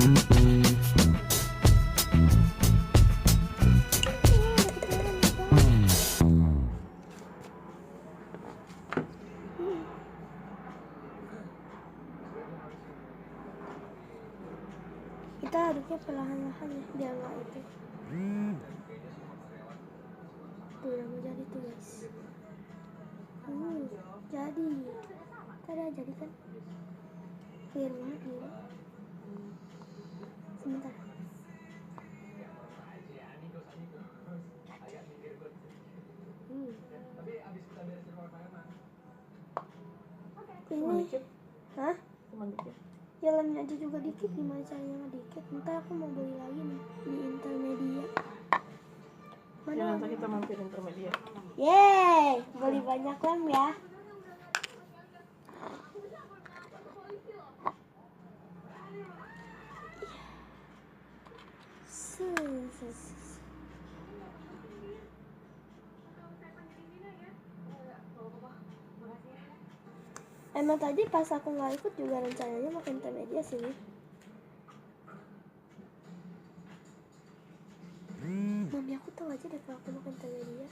Kita aduknya perlahan-lahan ya, biar nggak itu. Tuh udah mau jadi tuh guys. Jadi jadi kan clear banget nih. Sebentar. Ini hah? Ya lemnya aja juga dikit, gimana caranya dikit? Ntar aku mau beli lagi nih di Intermedia. Mana? Ya, nanti kita mampir Intermedia. Yeay, beli banyak lem ya. Emang tadi pas aku nggak ikut juga rencananya mau ke Intermedia sih. Mami aku tahu aja deh kalau aku mau ke Intermedia.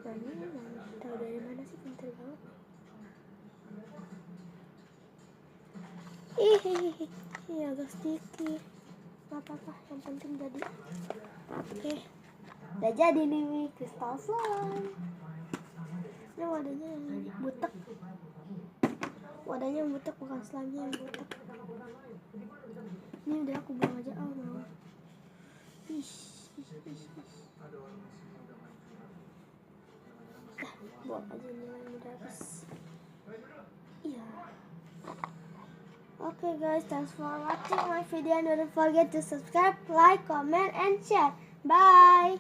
Mami tahu dari mana sih, pintar banget. Ih, agak sedikit. Gak apa-apa, yang penting jadi. Oke, udah jadi nih kristal slime. Ini wadahnya yang butek. Wadahnya yang butek, bukan slime-nya yang butek. Ini udah aku buang aja. Oh mau. Buang aja ini yang udah habis. Iya. Okay guys, thanks for watching my video and don't forget to subscribe, like, comment, and share. Bye.